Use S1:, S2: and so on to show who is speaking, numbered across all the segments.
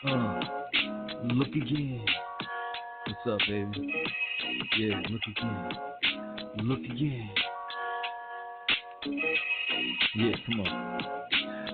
S1: Uh, look again. What's up, baby? Yeah, look again. Look again. Yeah, come on.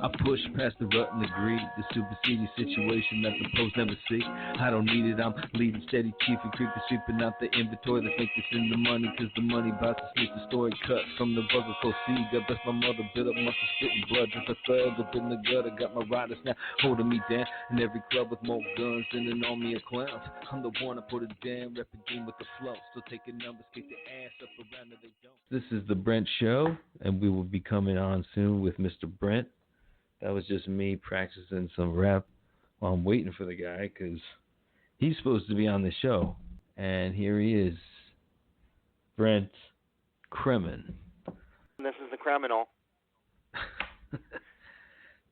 S1: I push past the rut and the greed, the superseding situation that the post never see. I don't need it, I'm leading steady chief and creeping, sweeping out the inventory. Let's make this in the money, cause the money about to sneak the story cut from the buzzer. So see, God bless my mother, built up muscle, spitting blood, just a thug up in the gut. I got my riders now holding me down in every club with more guns than an army of clowns. I'm the one I put it down, repping with the flow. Still taking numbers, kick the ass up around that they don't. This is the Brent Show, and we will be coming on soon with Mr. Brent. That was just me practicing some rap while I'm waiting for the guy because he's supposed to be on the show. And here he is, Brent Kremen.
S2: This is the Kremenal.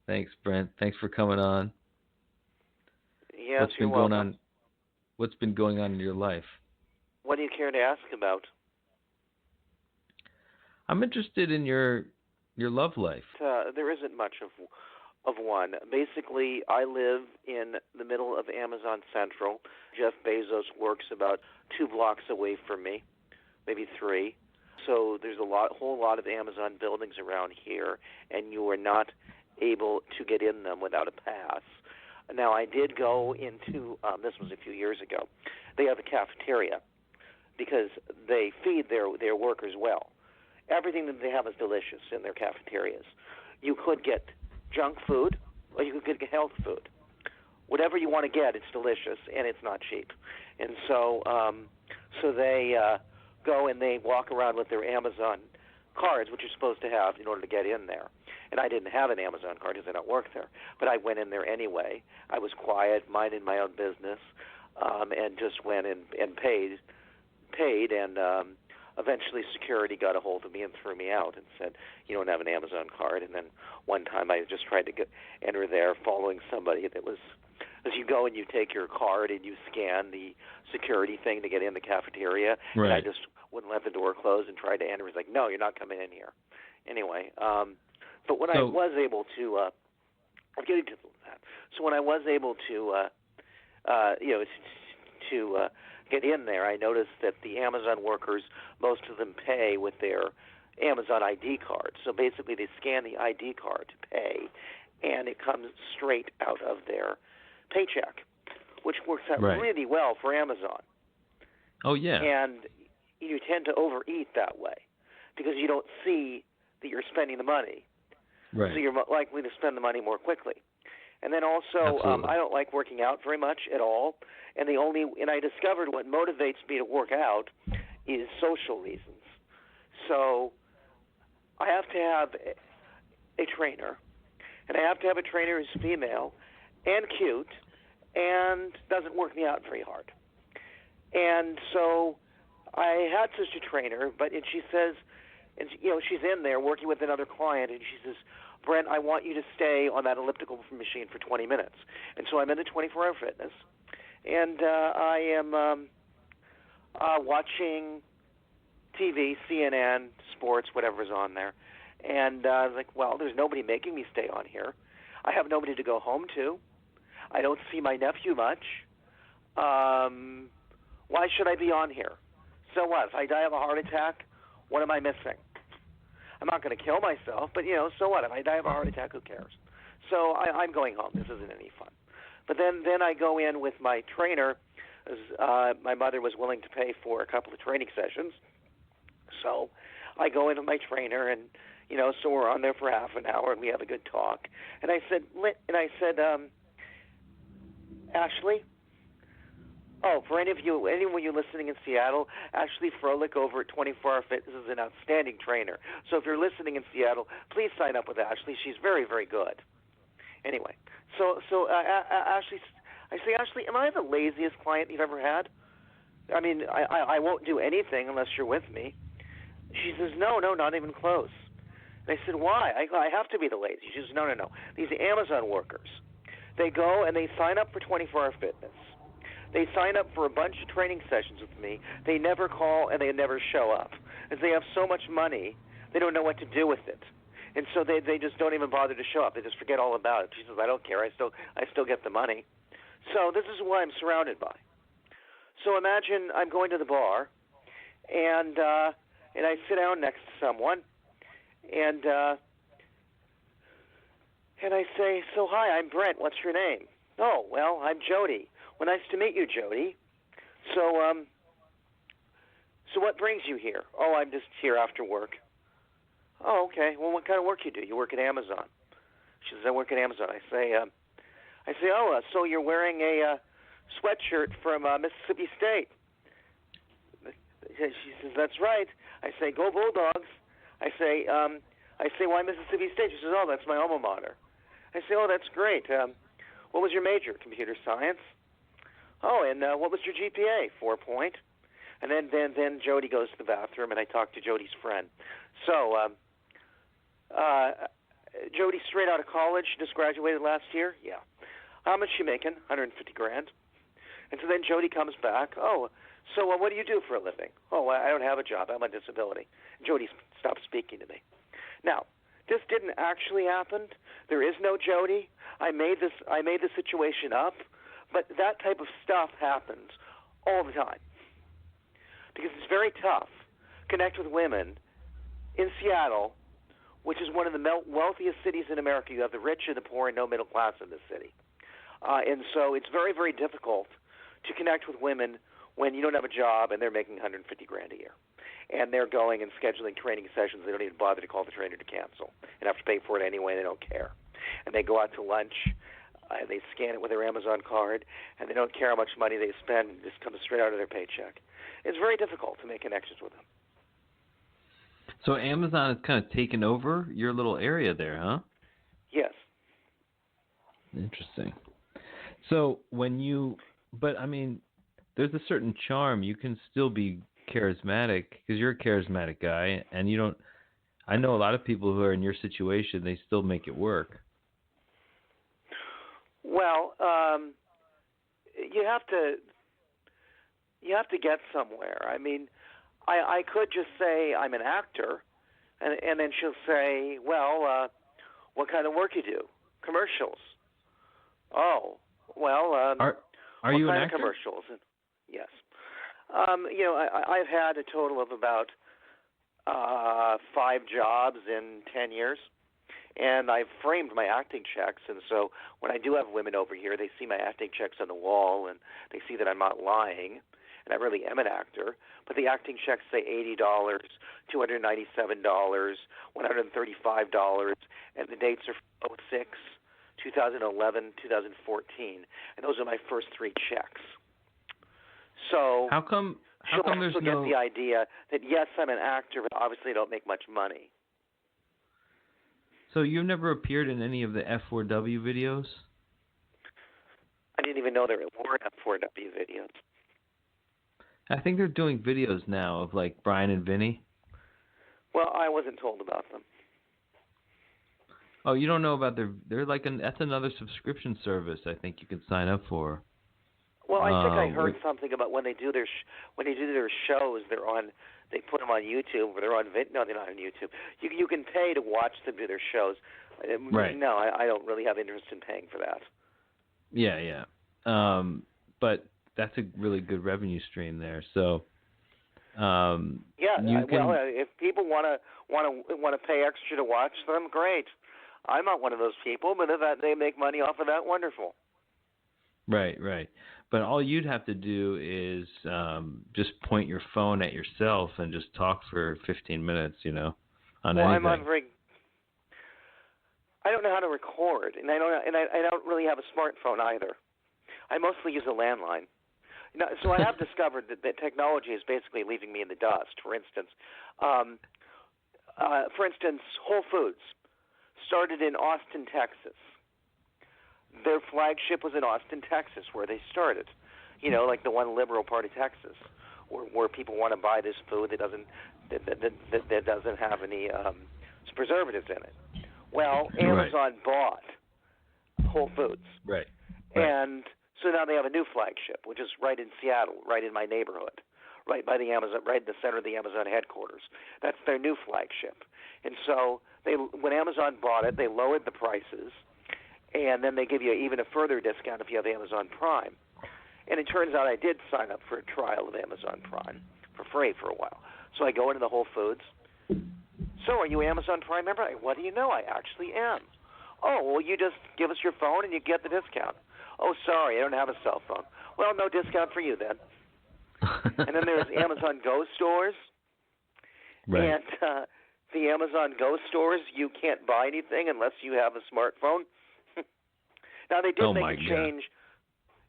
S1: Thanks, Brent. Thanks for coming on.
S2: Yes, you're welcome.
S1: What's been going on in your life?
S2: What do you care to ask about?
S1: I'm interested in your love life.
S2: There isn't much of one. Basically, I live in the middle of Amazon Central. Jeff Bezos works about 2 blocks away from me, maybe 3. So there's whole lot of Amazon buildings around here, and you are not able to get in them without a pass. Now, I did go into, this was a few years ago, they have a cafeteria because they feed their workers well. Everything that they have is delicious in their cafeterias. You could get junk food, or you could get health food. Whatever you want to get, it's delicious, and it's not cheap. And so they go and they walk around with their Amazon cards, which you're supposed to have in order to get in there. And I didn't have an Amazon card because I don't work there. But I went in there anyway. I was quiet, minding my own business, and just went and paid, and eventually security got a hold of me and threw me out and said, you don't have an Amazon card. And then one time I just tried to enter there following somebody that was, as you go and you take your card and you scan the security thing to get in the cafeteria,
S1: right.
S2: And I just wouldn't let the door close and tried to enter. He's like, no, you're not coming in here. Anyway, but when I was able to, I'm getting to that. So when I was able to, get in there, I noticed that the Amazon workers, most of them pay with their Amazon ID card. So basically they scan the ID card to pay, and it comes straight out of their paycheck, which works out really well for Amazon.
S1: Oh, yeah.
S2: And you tend to overeat that way because you don't see that you're spending the money.
S1: Right.
S2: So you're likely to spend the money more quickly. And then also, I don't like working out very much at all. And I discovered what motivates me to work out is social reasons. So I have to have a trainer, and I have to have a trainer who's female and cute and doesn't work me out very hard. And so I had such a trainer, and she says, and she's in there working with another client, and she says, Brent, I want you to stay on that elliptical machine for 20 minutes. And so I'm in the 24-hour fitness, and I am watching TV, CNN, sports, whatever's on there. And I was like, well, there's nobody making me stay on here. I have nobody to go home to. I don't see my nephew much. Why should I be on here? So what? If I die of a heart attack, what am I missing? I'm not going to kill myself, but, so what? If I die of a heart attack, who cares? So I'm going home. This isn't any fun. But then I go in with my trainer. My mother was willing to pay for a couple of training sessions. So I go in with my trainer, and, so we're on there for half an hour, and we have a good talk. And I said, Ashley, for anyone you listening in Seattle, Ashley Froelich over at 24-Hour Fitness is an outstanding trainer. So if you're listening in Seattle, please sign up with Ashley. She's very, very good. Anyway, so Ashley, I say, Ashley, am I the laziest client you've ever had? I mean, I won't do anything unless you're with me. She says, no, not even close. And I said, why? I have to be the lazy. She says, no. These Amazon workers, they go and they sign up for 24-Hour Fitness. They sign up for a bunch of training sessions with me. They never call and they never show up. As they have so much money, they don't know what to do with it. And so they just don't even bother to show up. They just forget all about it. She says, I don't care. I still get the money. So this is what I'm surrounded by. So imagine I'm going to the bar, and I sit down next to someone, and I say, "So hi, I'm Brent. What's your name?" "Oh, well, I'm Jody." "Well, nice to meet you, Jody. So what brings you here?" "Oh, I'm just here after work." "Oh, okay. Well, what kind of work you do?" "You work at Amazon." She says, "I work at Amazon." I say, "Oh, so you're wearing a sweatshirt from Mississippi State?" She says, "That's right." I say, "Go Bulldogs." I say, "Why Mississippi State?" She says, "Oh, that's my alma mater." I say, "Oh, that's great. What was your major?" "Computer science." "Oh, and what was your GPA?" 4 point. And then Jody goes to the bathroom, and I talk to Jody's friend. So, Jody straight out of college, just graduated last year? Yeah. How much she making? $150,000. And so then Jody comes back. "Oh, so what do you do for a living?" "Oh, I don't have a job. I'm on disability." Jody stopped speaking to me. Now, this didn't actually happen. There is no Jody. I made the situation up, but that type of stuff happens all the time because it's very tough to connect with women in Seattle, which is one of the wealthiest cities in America. You have the rich and the poor and no middle class in this city. And so it's very, very difficult to connect with women when you don't have a job and they're making $150,000 a year. And they're going and scheduling training sessions. They don't even bother to call the trainer to cancel and have to pay for it anyway. They don't care. And they go out to lunch. They scan it with their Amazon card, and they don't care how much money they spend. It just comes straight out of their paycheck. It's very difficult to make connections with them.
S1: So Amazon has kind of taken over your little area there, huh?
S2: Yes.
S1: Interesting. So but I mean, there's a certain charm. You can still be charismatic because you're a charismatic guy, and I know a lot of people who are in your situation, they still make it work.
S2: Well, you have to get somewhere. I mean, I could just say I'm an actor, and then she'll say, "Well, what kind of work you do?" "Commercials." "Oh, well,
S1: are you an actor?"
S2: "What kind of commercials?" Yes. I've had a total of about 5 jobs in 10 years, and I've framed my acting checks. And so when I do have women over here, they see my acting checks on the wall, and they see that I'm not lying, and I really am an actor. But the acting checks say $80, $297, $135, and the dates are 2006, 2011, 2014, and those are my first 3 checks. So
S1: how come there's
S2: get the idea that yes, I'm an actor, but obviously I don't make much money.
S1: So you've never appeared in any of the F4W videos?
S2: I didn't even know there were F4W videos.
S1: I think they're doing videos now of like Brian and Vinny.
S2: Well, I wasn't told about them.
S1: Oh, you don't know about they're like that's another subscription service I think you can sign up for.
S2: Well, I think I heard something about when they do their shows, they put them on YouTube, or they're on no, they're not on YouTube. You can pay to watch them do their shows.
S1: Right.
S2: No, I don't really have interest in paying for that.
S1: Yeah. But that's a really good revenue stream there. So.
S2: If people want to pay extra to watch them, great. I'm not one of those people, but if they make money off of that, wonderful.
S1: Right. But all you'd have to do is just point your phone at yourself and just talk for 15 minutes, on anything.
S2: I don't know how to record, and I don't really have a smartphone either. I mostly use a landline. So I have discovered that technology is basically leaving me in the dust. For instance, Whole Foods started in Austin, Texas. Their flagship was in Austin, Texas, where they started. Like the one liberal part of Texas, where people want to buy this food that doesn't have any preservatives in it. Well, Amazon bought Whole Foods,
S1: right.
S2: And so now they have a new flagship, which is right in Seattle, right in my neighborhood, right by the Amazon, right in the center of the Amazon headquarters. That's their new flagship. And so when Amazon bought it, they lowered the prices. And then they give you even a further discount if you have Amazon Prime. And it turns out I did sign up for a trial of Amazon Prime for free for a while. So I go into the Whole Foods. So are you Amazon Prime member? What do you know? I actually am. Oh, well, you just give us your phone and you get the discount. Oh, sorry, I don't have a cell phone. Well, no discount for you then. And then there's Amazon Go stores.
S1: Right.
S2: And the Amazon Go stores, you can't buy anything unless you have a smartphone. Now, they did make a change.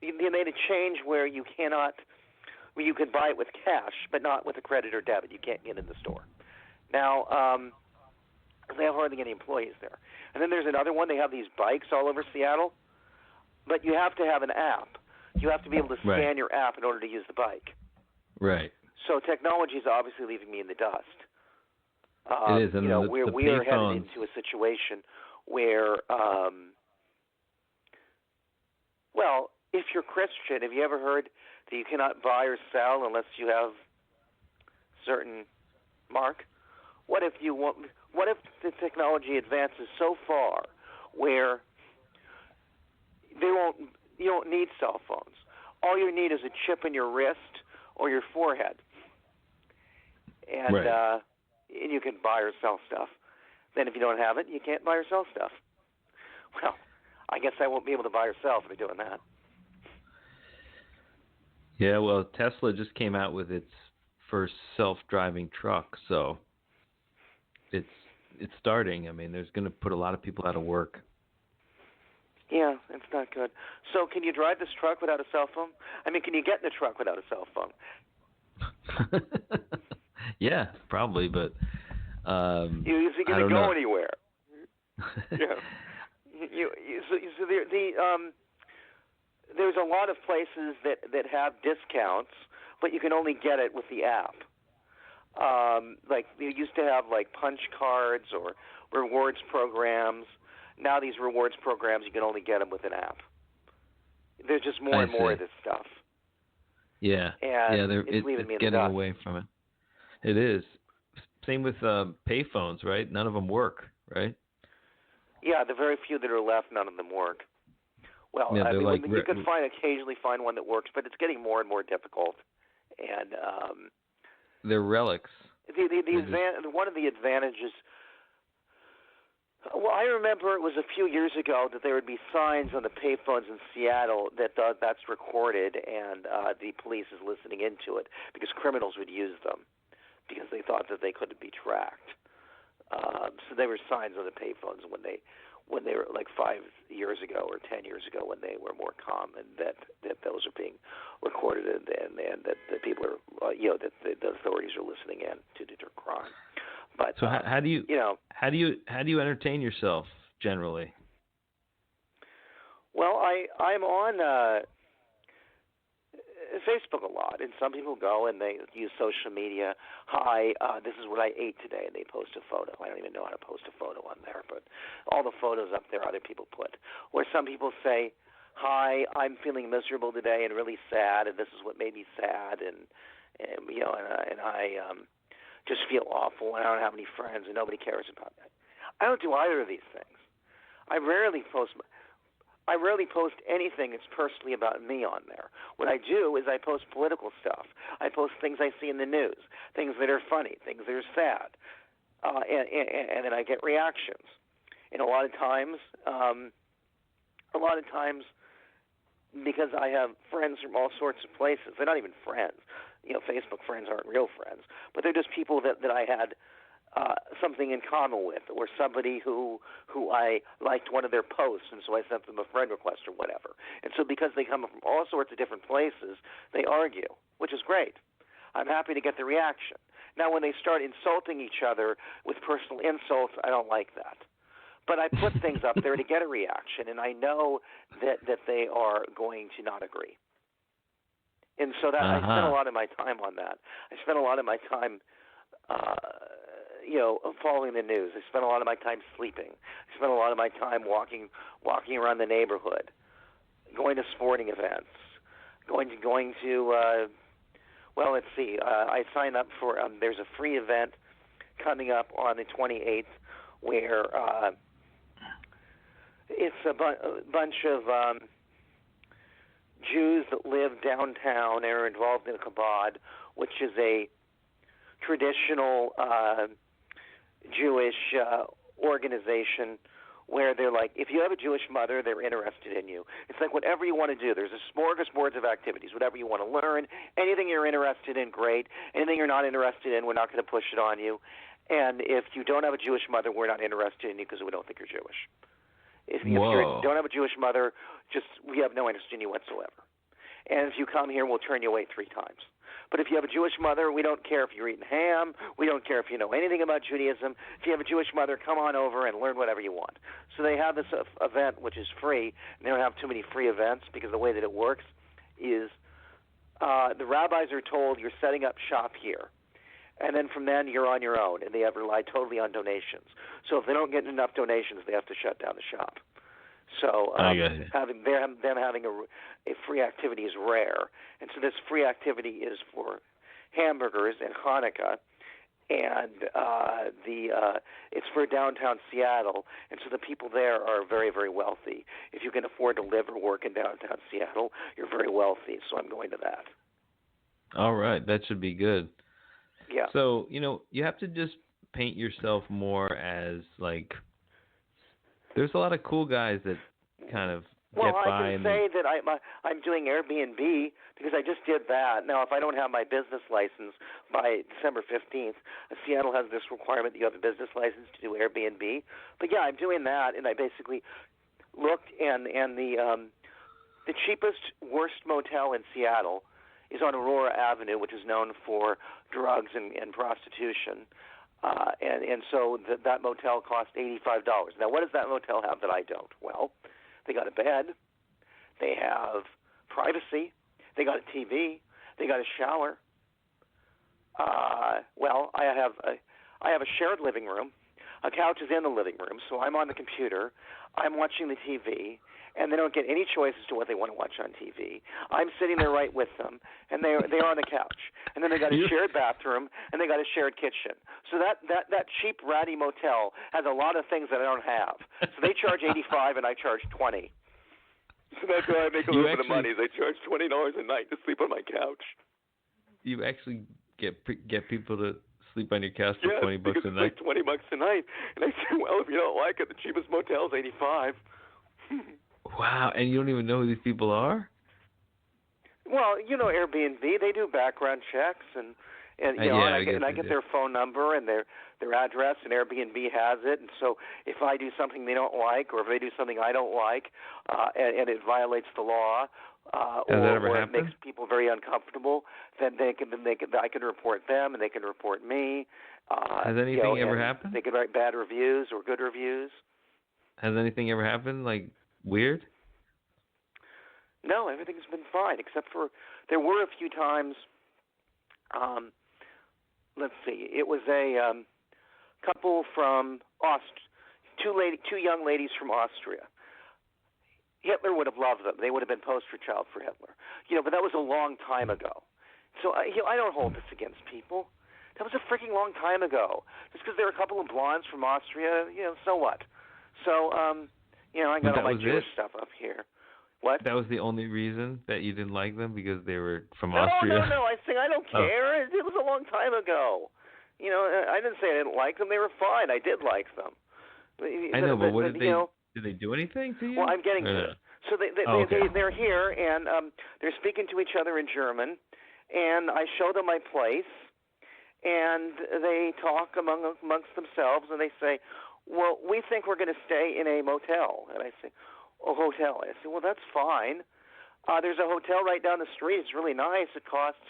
S2: They made a change where you can buy it with cash, but not with a credit or debit. You can't get in the store. Now, they have hardly any employees there. And then there's another one. They have these bikes all over Seattle, but you have to have an app. You have to be able to scan your app in order to use the bike.
S1: Right.
S2: So technology is obviously leaving me in the dust.
S1: It is. And
S2: we are headed into a situation where, well, if you're Christian, have you ever heard that you cannot buy or sell unless you have certain mark? What if the technology advances so far where you don't need cell phones? All you need is a chip in your wrist or your forehead, and and you can buy or sell stuff. Then if you don't have it, you can't buy or sell stuff. Well, I guess I won't be able to buy or sell if they're doing that.
S1: Yeah, well, Tesla just came out with its first self-driving truck, so it's starting. I mean, there's going to put a lot of people out of work.
S2: Yeah, it's not good. So can you drive this truck without a cell phone? I mean, can you get in the truck without a cell phone?
S3: Yeah, probably, but
S2: is he going to go anywhere? Yeah. There's a lot of places that have discounts, but you can only get it with the app. Like you used to have like punch cards or rewards programs. Now these rewards programs, you can only get them with an app. There's just more and more of this stuff.
S3: Yeah,
S2: and
S3: it's getting away from it. It is. Same with payphones, right? None of them work, right?
S2: Yeah, the very few that are left, none of them work. Well,
S3: yeah,
S2: I mean,
S3: like,
S2: you can occasionally find one that works, but it's getting more and more difficult. And
S3: they're relics.
S2: One of the advantages. Well, I remember it was a few years ago that there would be signs on the payphones in Seattle that that's recorded, and the police is listening into it because criminals would use them because they thought that they couldn't be tracked. So there were signs on the payphones when they were like 5 years ago or 10 years ago when they were more common that those are being recorded and that the people are that the authorities are listening in to deter crime. But
S3: so how do you entertain yourself generally?
S2: Well, I'm on Facebook a lot, and some people go and they use social media. Hi, this is what I ate today, and they post a photo. I don't even know how to post a photo on there, but all the photos up there other people put. Or some people say, hi, I'm feeling miserable today and really sad, and this is what made me sad, and I just feel awful, and I don't have any friends, and nobody cares about me. I don't do either of these things. I rarely post anything that's personally about me on there. What I do is I post political stuff. I post things I see in the news, things that are funny, things that are sad, and then I get reactions. And a lot of times, because I have friends from all sorts of places, they're not even friends. Facebook friends aren't real friends, but they're just people that I had something in common with, or somebody who I liked one of their posts, and so I sent them a friend request or whatever. And so because they come from all sorts of different places, they argue, which is great. I'm happy to get the reaction. Now, when they start insulting each other with personal insults, I don't like that. But I put things up there to get a reaction, and I know that they are going to not agree. And so that I spend a lot of my time on that. I spend a lot of my time following the news. I spend a lot of my time sleeping. I spend a lot of my time walking around the neighborhood, going to sporting events, going to well, let's see. I signed up for there's a free event coming up on the 28th where It's a bunch of Jews that live downtown and are involved in a kabod, which is a traditional Jewish organization where they're like, if you have a Jewish mother, they're interested in you. It's like whatever you want to do. There's a smorgasbord of activities. Whatever you want to learn, anything you're interested in, great. Anything you're not interested in, we're not going to push it on you. And if you don't have a Jewish mother, we're not interested in you because we don't think you're Jewish. If you don't have a Jewish mother, we have no interest in you whatsoever. And if you come here, we'll turn you away 3 times. But if you have a Jewish mother, we don't care if you're eating ham. We don't care if you know anything about Judaism. If you have a Jewish mother, come on over and learn whatever you want. So they have this event, which is free. And they don't have too many free events because the way that it works is the rabbis are told you're setting up shop here. And then from then, you're on your own, and they have relied totally on donations. So if they don't get enough donations, they have to shut down the shop. So having a free activity is rare. And so this free activity is for hamburgers and Hanukkah, and it's for downtown Seattle. And so the people there are very, very wealthy. If you can afford to live or work in downtown Seattle, you're very wealthy. So I'm going to that.
S3: All right. That should be good.
S2: Yeah.
S3: So, you have to just paint yourself more as, like, there's a lot of cool guys that kind of get by.
S2: Well, I can say that I'm doing Airbnb because I just did that. Now, if I don't have my business license by December 15th, Seattle has this requirement that you have a business license to do Airbnb. But, yeah, I'm doing that, and I basically looked, and the cheapest, worst motel in Seattle is on Aurora Avenue, which is known for drugs and prostitution. And so that motel cost $85. Now, what does that motel have that I don't? Well, they got a bed. They have privacy. They got a TV. They got a shower. Well, I have a shared living room. A couch is in the living room, so I'm on the computer. I'm watching the TV, and they don't get any choice as to what they want to watch on TV. I'm sitting there right with them, and they're on the couch. And then they got a shared bathroom, and they got a shared kitchen. So that cheap, ratty motel has a lot of things that I don't have. So they charge $85, and I charge $20. So that's why I make a little bit of money. They charge $20 a night to sleep on my couch.
S3: You actually get people to sleep on your couch for $20 a night?
S2: It's like $20 a night. And I say, well, if you don't like it, the cheapest motel is $85.
S3: Wow, and you don't even know who these people are?
S2: Well, Airbnb, they do background checks, and I get their phone number and their address, and Airbnb has it. And so if I do something they don't like, or if they do something I don't like, and it violates the law, or it makes people very uncomfortable, then I can report them, and they can report me.
S3: Has anything ever happened?
S2: They can write bad reviews or good reviews. Has anything ever happened,
S3: like, weird?
S2: No, everything's been fine, except for there were a few times. Let's see. It was a couple from two young ladies from Austria. Hitler would have loved them. They would have been poster child for Hitler. But that was a long time ago. So I don't hold this against people. That was a freaking long time ago. Just because there were a couple of blondes from Austria, so what? So I got all my Jewish stuff up here. What?
S3: That was the only reason that you didn't like them, because they were from Austria?
S2: No. I don't care. It was a long time ago. I didn't say I didn't like them. They were fine. I did like them.
S3: I know, but what did they? Did they do anything to you?
S2: Well, I'm getting to it. So they're here, and they're speaking to each other in German, and I show them my place, and they talk amongst themselves, and they say, well, we think we're going to stay in a motel. And I say, a hotel. I say, well, that's fine. There's a hotel right down the street. It's really nice. It costs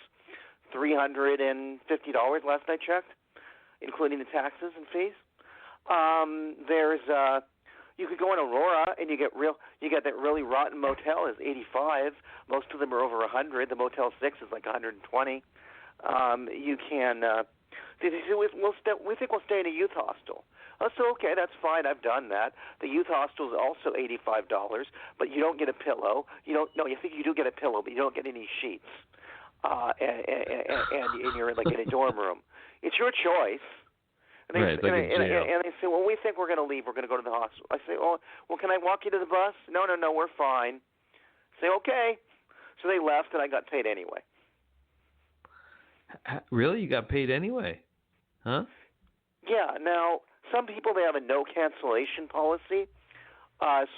S2: $350 last I checked, including the taxes and fees. You could go in Aurora and you get that really rotten motel is $85. Most of them are over $100. The Motel 6 is like $120. You can. We think we'll stay in a youth hostel. Oh, so okay, that's fine. I've done that. The youth hostel is also $85, but you don't get a pillow. You think you do get a pillow, but you don't get any sheets. And you're like in a dorm room. It's your choice. And they,
S3: right, it's like a jail.
S2: and they say, well, we think we're going to leave. We're going to go to the hospital. I say, well, can I walk you to the bus? No, we're fine. I say, okay. So they left, and I got paid anyway.
S3: Really? You got paid anyway? Huh?
S2: Yeah. Now, some people, they have a no cancellation policy.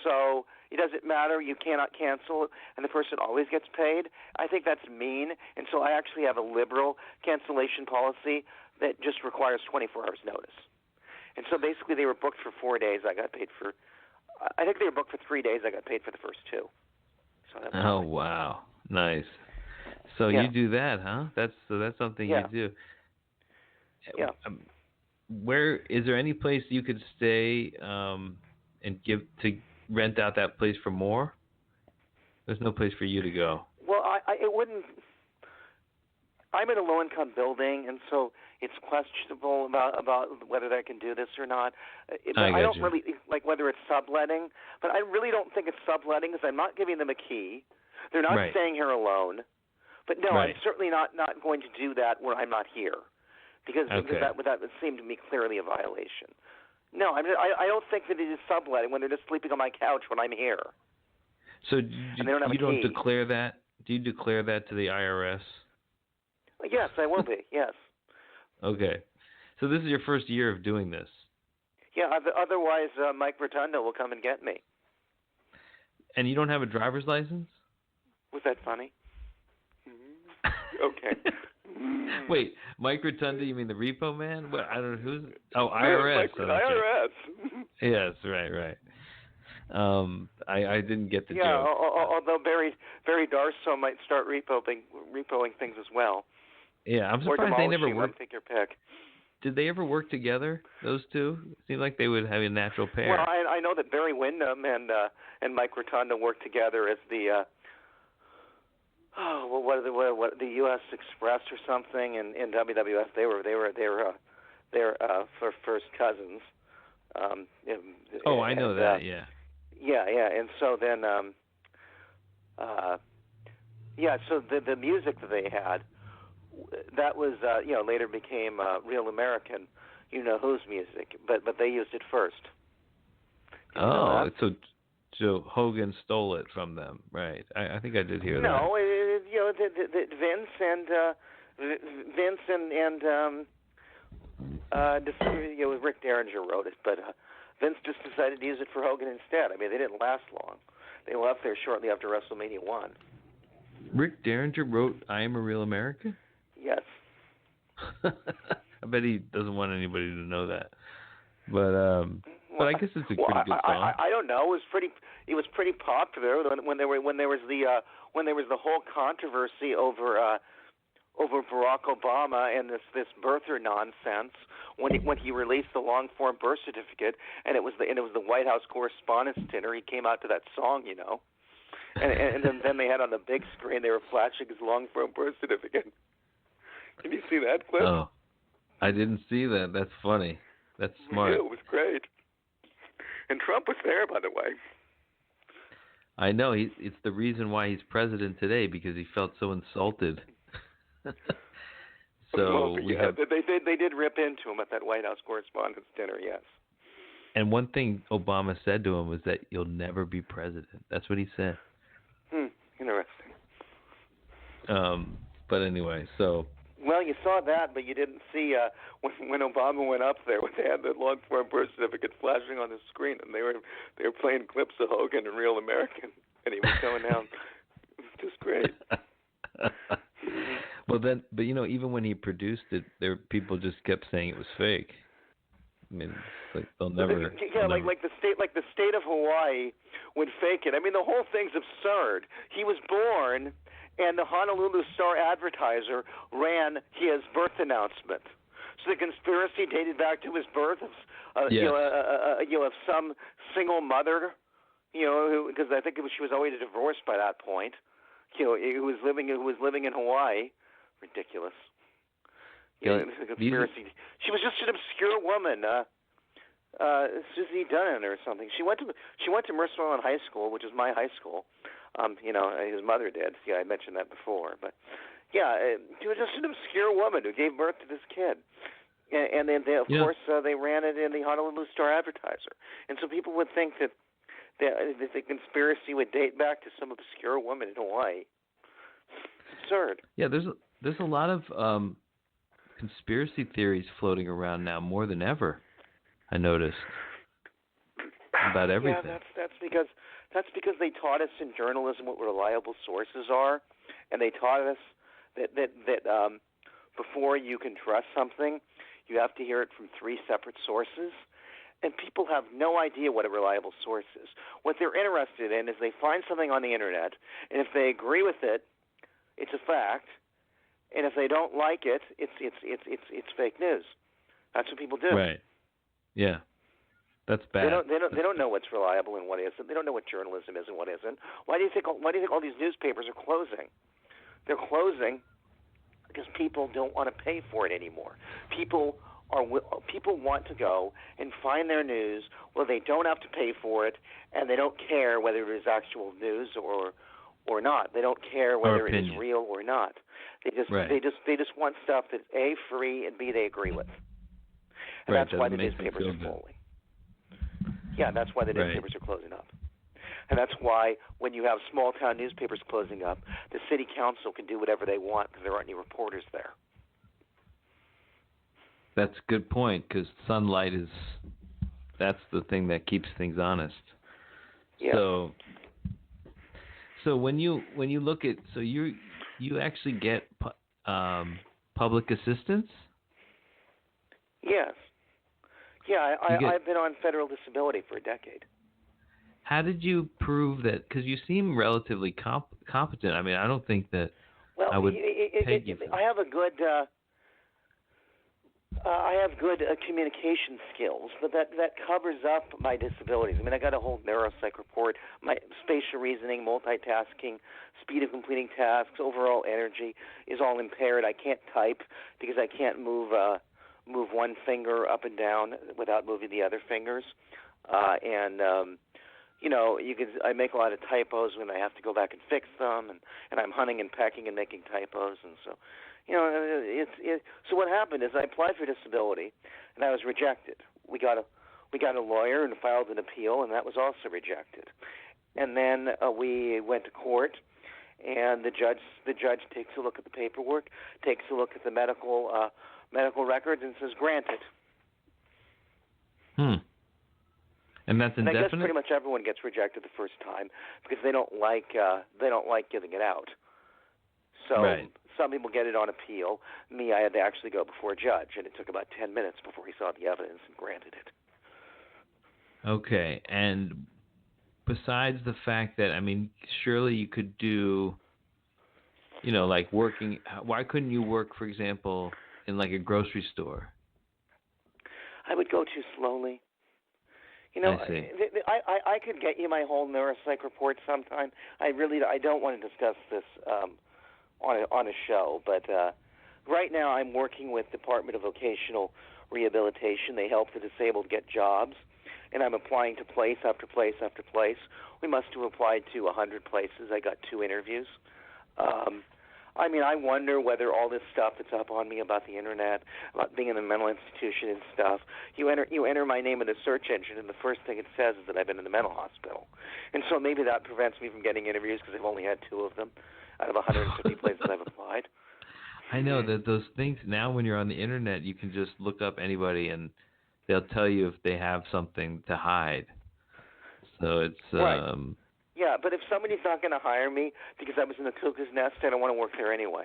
S2: So it doesn't matter. You cannot cancel, and the person always gets paid. I think that's mean, and so I actually have a liberal cancellation policy that just requires 24 hours notice. And so basically they were booked for 4 days. I got paid for – I think they were booked for 3 days. I got paid for the first 2. So
S3: oh, wow. Nice. So you do that, huh? That's something you do.
S2: Yeah.
S3: Where is there any place you could stay and rent out that place for more? There's no place for you to go.
S2: Well, it wouldn't. I'm in a low-income building, and so it's questionable about whether I can do this or not. I don't really like whether it's subletting, but I really don't think it's subletting because I'm not giving them a key. They're not staying here alone. But no, I'm certainly not going to do that where I'm not here, because that would seem to me clearly a violation. No, I don't think that it is subletting when they're just sleeping on my couch when I'm here.
S3: So you don't declare that? Do you declare that to the IRS?
S2: Yes, I will be. Yes.
S3: Okay. So this is your first year of doing this.
S2: Yeah. Otherwise, Mike Rotundo will come and get me.
S3: And you don't have a driver's license?
S2: Was that funny? Okay.
S3: Wait, Mike Rotundo? You mean the repo man? What? I don't know who's. Oh, IRS.
S2: IRS.
S3: Yes, right. I didn't get the joke.
S2: Yeah, although Barry Darso might start repoing things as well.
S3: Yeah, I'm surprised they never worked.
S2: Take your pick.
S3: Did they ever work together? Those two? It seemed like they would have a natural pair.
S2: Well, I know that Barry Windham and Mike Rotundo worked together as the what the U.S. Express or something in WWF. They were for first cousins.
S3: I know that. Yeah.
S2: Yeah, and so then, so the music that they had, that was, later became Real American, whose music, but they used it first.
S3: So Hogan stole it from them, right? I think I did hear that.
S2: No, Vince and Rick Derringer wrote it, but Vince just decided to use it for Hogan instead. I mean, they didn't last long. They left there shortly after WrestleMania 1.
S3: Rick Derringer wrote I Am a Real American?
S2: Yes.
S3: I bet he doesn't want anybody to know that. But I guess it's a pretty good song.
S2: I don't know. It was pretty popular when there was the whole controversy over Barack Obama and this birther nonsense when he released the long form birth certificate, and it was the White House Correspondents' Dinner. He came out to that song, and then they had on the big screen, they were flashing his long form birth certificate. Can you see that clip?
S3: Oh, I didn't see that. That's funny. That's smart.
S2: Yeah, it was great. And Trump was there, by the way.
S3: I know. It's the reason why he's president today, because he felt so insulted.
S2: They did rip into him at that White House Correspondents' Dinner, yes.
S3: And one thing Obama said to him was that you'll never be president. That's what he said.
S2: Interesting.
S3: But anyway, so.
S2: Well, you saw that, but you didn't see when Obama went up there. They had the long form birth certificate flashing on the screen, and they were playing clips of Hogan and Real American, and he was going down. It was just great.
S3: Well, but even when he produced it, people just kept saying it was fake. I mean, it's like they'll never.
S2: Yeah, like the state of Hawaii would fake it. I mean, the whole thing's absurd. He was born, and the Honolulu Star-Advertiser ran his birth announcement. So the conspiracy dated back to his birth of some single mother, because I think she was already divorced by that point. Who was living in Hawaii. Ridiculous. The conspiracy. She was just an obscure woman, Susie Dunn or something. She went to Mercer Island High School, which is my high school. His mother did. Yeah, I mentioned that before. But yeah, she was just an obscure woman who gave birth to this kid. And then, of course, they ran it in the Honolulu Star-Advertiser. And so people would think that the conspiracy would date back to some obscure woman in Hawaii. It's absurd.
S3: Yeah, there's a lot of conspiracy theories floating around now, more than ever. I noticed about everything.
S2: Yeah, that's because they taught us in journalism what reliable sources are, and they taught us that before you can trust something, you have to hear it from 3 separate sources. And people have no idea what a reliable source is. What they're interested in is they find something on the internet, and if they agree with it, it's a fact. And if they don't like it, it's fake news. That's what people do.
S3: Right. Yeah. That's bad.
S2: They don't know what's reliable and what isn't. They don't know what journalism is and what isn't. Why do you think all these newspapers are closing? They're closing because people don't want to pay for it anymore. People want to go and find their news where they don't have to pay for it, and they don't care whether it is actual news or not. They don't care whether it is real or not. They just want stuff that's A, free, and B, they agree with. And that's why the newspapers are falling. Yeah, that's why the newspapers are closing up. And that's why when you have small-town newspapers closing up, the city council can do whatever they want because there aren't any reporters there.
S3: That's a good point, because sunlight that's the thing that keeps things honest.
S2: Yeah.
S3: So when you look at, so you actually get public assistance?
S2: Yes. Yeah, I've been on federal disability for a decade.
S3: How did you prove that? Because you seem relatively competent. I mean, I don't think that I would peg you for that.
S2: I have a good... I have good communication skills, but that covers up my disabilities. I mean, I got a whole neuropsych report. My spatial reasoning, multitasking, speed of completing tasks, overall energy is all impaired. I can't type because I can't move one finger up and down without moving the other fingers. I make a lot of typos when I have to go back and fix them, and I'm hunting and pecking and making typos, and so. So what happened is I applied for disability, and I was rejected. We got a lawyer and filed an appeal, and that was also rejected. And then we went to court, and the judge takes a look at the paperwork, takes a look at the medical records, and says granted.
S3: And that's indefinite?
S2: And I guess pretty much everyone gets rejected the first time because they don't like giving it out. So. Right. Some people get it on appeal. Me, I had to actually go before a judge, and it took about 10 minutes before he saw the evidence and granted it.
S3: Okay, and besides the fact that, I mean, surely you could do, like working, why couldn't you work, for example, in like a grocery store?
S2: I would go too slowly.
S3: I see.
S2: I could get you my whole neuropsych report sometime. I don't want to discuss this on a show, but right now I'm working with Department of Vocational Rehabilitation. They help the disabled get jobs, and I'm applying to place after place after place. We must have applied to 100 places. I got 2 interviews. I wonder whether all this stuff that's up on me about the internet, about being in a mental institution and stuff, you enter my name in a search engine, and the first thing it says is that I've been in the mental hospital. And so maybe that prevents me from getting interviews because I've only had 2 of them out of 150 places I've applied.
S3: I know that those things, now when you're on the internet, you can just look up anybody and they'll tell you if they have something to hide. So it's...
S2: Right. Yeah, but if somebody's not going to hire me because I was in the cuckoo's nest, I don't want to work there anyway.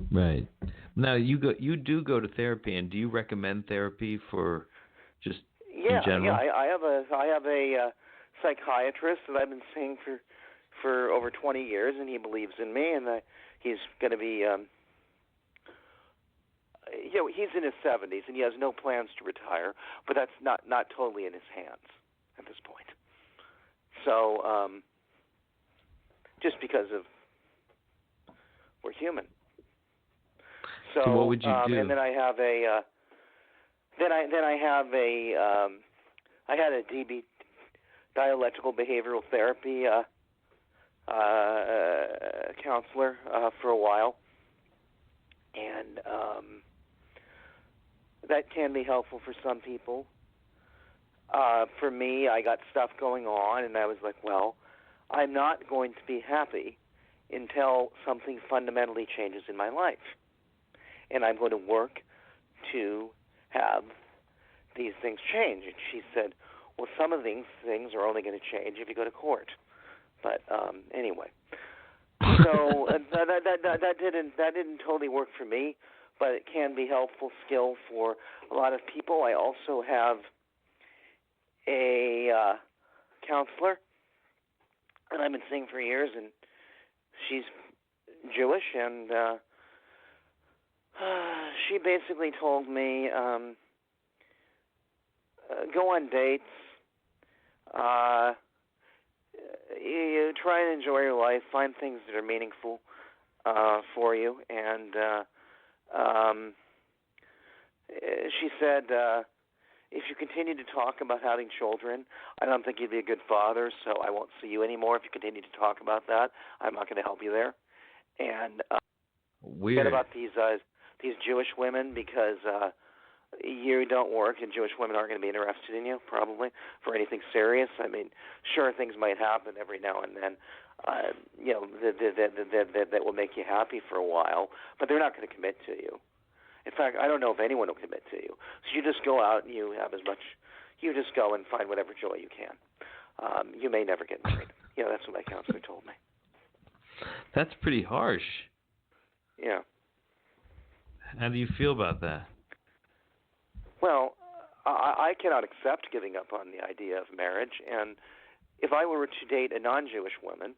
S3: Right. Now, you do go to therapy, and do you recommend therapy for just in general?
S2: Yeah, I have a psychiatrist that I've been seeing for over 20 years, and he believes in me, and he's going to be, he's in his 70s, and he has no plans to retire, but that's not totally in his hands at this point. So, just because of we're human. So
S3: what would you do?
S2: And then I have I had a DB, dialectical behavioral therapy counselor for a while, and that can be helpful for some people. For me, I got stuff going on, and I was like, well, I'm not going to be happy until something fundamentally changes in my life. And I'm going to work to have these things change. And she said, well, some of these things are only going to change if you go to court. But anyway, so that didn't totally work for me, but it can be helpful skill for a lot of people. I also have a counselor, and I've been seeing for years, and she's Jewish, and she basically told me, go on dates, you try and enjoy your life, find things that are meaningful for you, and she said, if you continue to talk about having children, I don't think you'd be a good father, so I won't see you anymore if you continue to talk about that. I'm not going to help you there. And
S3: weird.
S2: forget about these Jewish women, because you don't work, and Jewish women aren't going to be interested in you, probably, for anything serious. I mean, sure, things might happen every now and then, that will make you happy for a while, but they're not going to commit to you. In fact, I don't know if anyone will commit to you. So you just go out and you just go and find whatever joy you can. You may never get married. That's what my counselor told me.
S3: That's pretty harsh.
S2: Yeah.
S3: How do you feel about that?
S2: Well, I cannot accept giving up on the idea of marriage, and if I were to date a non-Jewish woman,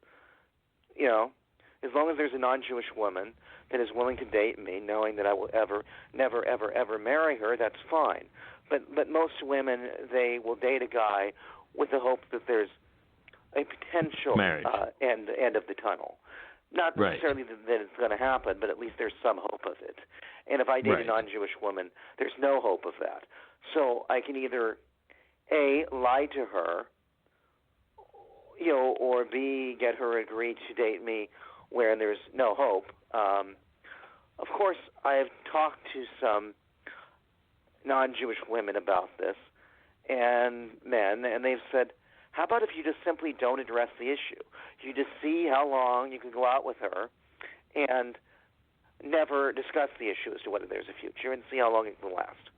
S2: as long as there's a non-Jewish woman that is willing to date me, knowing that I will never, ever marry her, that's fine. But most women, they will date a guy with the hope that there's a potential end of the tunnel. Not necessarily that it's going to happen, but at least there's some hope of it. And if I date a non-Jewish woman, there's no hope of that. So I can either, A, lie to her, or B, get her to agree to date me where there's no hope. Of course, I have talked to some non-Jewish women about this, and men, and they've said, how about if you just simply don't address the issue? You just see how long you can go out with her and never discuss the issue as to whether there's a future, and see how long it can last.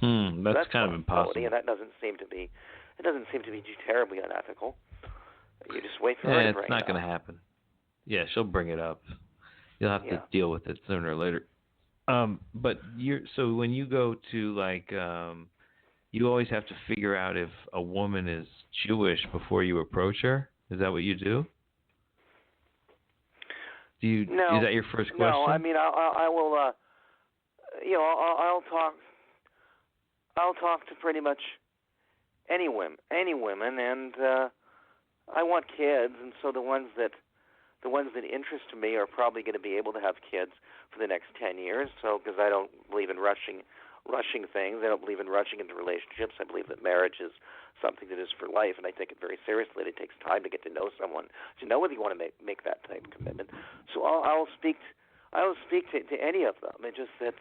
S3: That's kind of impossible.
S2: And that doesn't seem to be too terribly unethical. You just wait for her to bring it up.
S3: It's not going to happen. Yeah, she'll bring it up. You'll have to deal with it sooner or later. But so when you go to you always have to figure out if a woman is Jewish before you approach her. Is that what you do?
S2: No.
S3: Is that your first question?
S2: No, I mean I will. I'll talk to pretty much any women, and I want kids, and so the ones that interest me are probably going to be able to have kids for the next 10 years. So, because I don't believe in rushing things, I don't believe in rushing into relationships. I believe that marriage is something that is for life, and I take it very seriously. It takes time to get to know someone, to know whether you want to make that type of commitment. So I'll speak to any of them. It's just that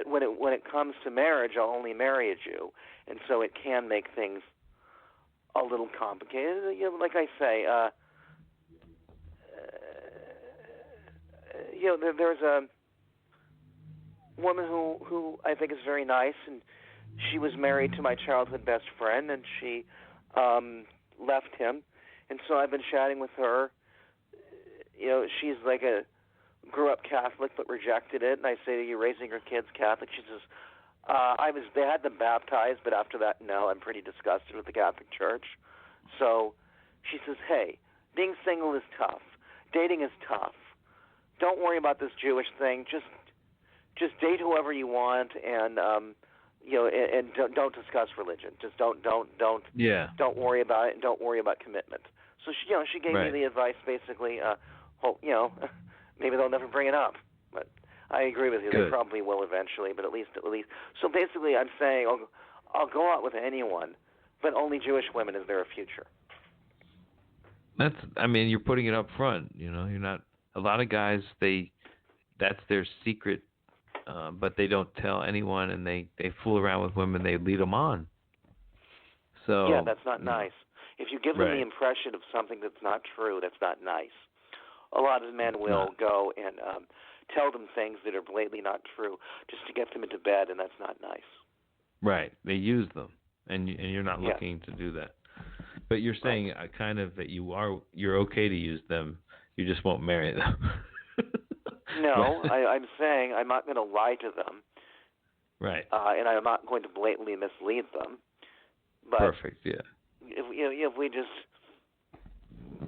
S2: when it comes to marriage, I'll only marry a Jew, and so it can make things a little complicated. Like I say, there's a woman who I think is very nice, and she was married to my childhood best friend, and she left him, and so I've been chatting with her. She's like grew up Catholic but rejected it, and I say, are you raising your kids Catholic? She says, they had them baptized, but after that, no, I'm pretty disgusted with the Catholic Church. So she says, hey, being single is tough. Dating is tough. Don't worry about this Jewish thing. Just date whoever you want, and and don't discuss religion. Just don't worry about it, and don't worry about commitment. So she gave me the advice basically. Maybe they'll never bring it up, but I agree with you.
S3: Good.
S2: They probably will eventually, but at least. So basically, I'm saying I'll go out with anyone, but only Jewish women. Is there a future?
S3: You're putting it up front. You're not. A lot of guys, that's their secret but they don't tell anyone, and they fool around with women. They lead them on. So
S2: yeah, that's not nice. If you give them
S3: Right.
S2: the impression of something that's not true, that's not nice. A lot of men will go and tell them things that are blatantly not true just to get them into bed, and that's not nice.
S3: Right. They use them, and you're not
S2: Yes.
S3: looking to do that. But you're saying kind of that you're okay to use them. You just won't marry them.
S2: No, I'm saying I'm not going to lie to them,
S3: Right.
S2: and I'm not going to blatantly mislead them. But
S3: Perfect. Yeah.
S2: if we just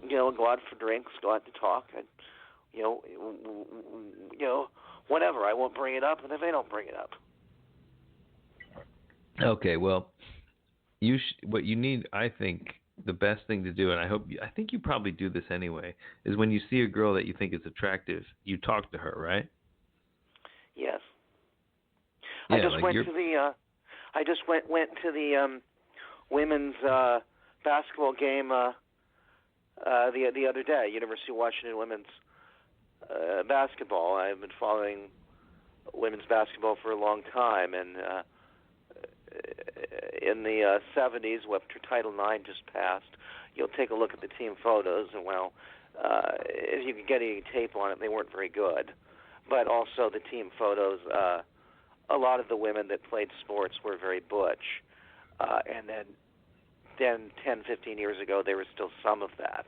S2: go out for drinks, go out to talk, and whatever, I won't bring it up, and if they don't bring it up.
S3: Okay. Well, what you need, I think, the best thing to do, and I think you probably do this anyway, is when you see a girl that you think is attractive, you talk to her, right?
S2: Yes.
S3: Yeah,
S2: I just
S3: like
S2: went to the women's basketball game the other day. University of Washington women's basketball. I've been following women's basketball for a long time, and in the 70s, after Title IX just passed, you'll take a look at the team photos, and if you could get any tape on it, they weren't very good. But also the team photos, a lot of the women that played sports were very butch, and then 10, 15 years ago, there was still some of that.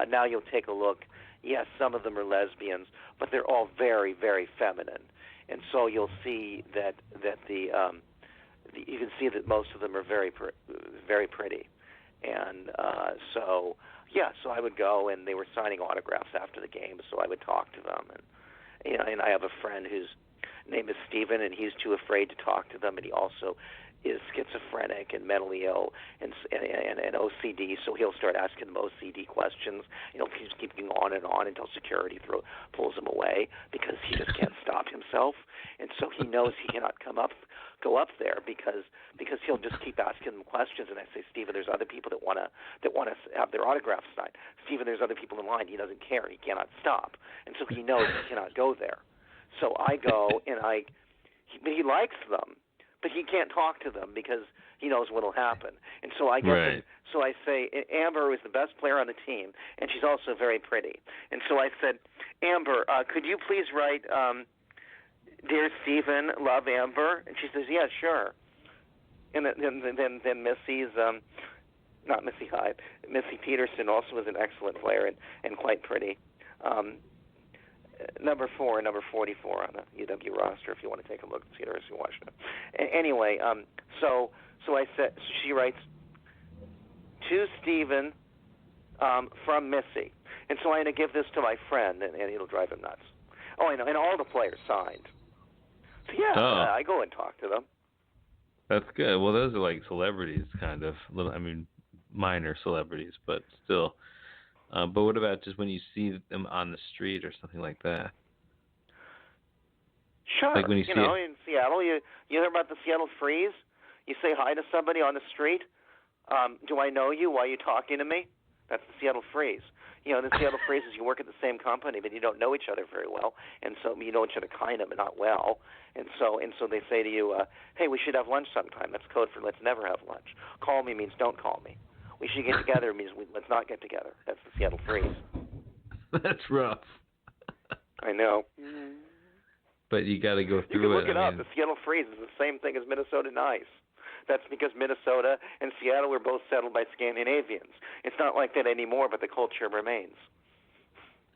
S2: Now you'll take a look. Yes, some of them are lesbians, but they're all very, very feminine, and so you'll see that you can see that most of them are very, very pretty, and so I would go, and they were signing autographs after the game, so I would talk to them, and I have a friend whose name is Stephen, and he's too afraid to talk to them, and he also is schizophrenic and mentally ill and OCD, so he'll start asking them OCD questions. He'll keep going on and on until security pulls him away because he just can't stop himself, and so he knows he cannot go up there because he'll just keep asking them questions. And I say, Stephen, there's other people that want to have their autographs signed. Stephen, there's other people in line. He doesn't care. He cannot stop, and so he knows he cannot go there. So I go and he likes them, but he can't talk to them because he knows what'll happen. And so I get so I say, Amber is the best player on the team, and she's also very pretty. And so I said, Amber, could you please write, Dear Stephen, love Amber? And she says, yeah, sure. And then Missy's, not Missy Hyde, Missy Peterson also is an excellent player and quite pretty. Number 4 and number 44 on the UW roster, if you want to take a look at the University of Washington. Anyway, so I said, she writes, to Stephen from Missy. And so I'm going to give this to my friend, and it'll drive him nuts. Oh, I know, and all the players signed. So, I go and talk to them.
S3: That's good. Well, those are like celebrities, kind of. Minor celebrities, but still. But what about just when you see them on the street or something like that?
S2: Sure.
S3: Like when you see
S2: in Seattle, you hear about the Seattle Freeze? You say hi to somebody on the street. Do I know you? Why are you talking to me? That's the Seattle Freeze. The Seattle Freeze is you work at the same company, but you don't know each other very well, and so you know each other kind of, but not well. And so they say to you, hey, we should have lunch sometime. That's code for let's never have lunch. Call me means don't call me. We should get together means let's not get together. That's the Seattle Freeze.
S3: That's rough.
S2: I know.
S3: But you got to go through it.
S2: You can look it up. The Seattle Freeze is the same thing as Minnesota Nice. That's because Minnesota and Seattle were both settled by Scandinavians. It's not like that anymore, but the culture remains.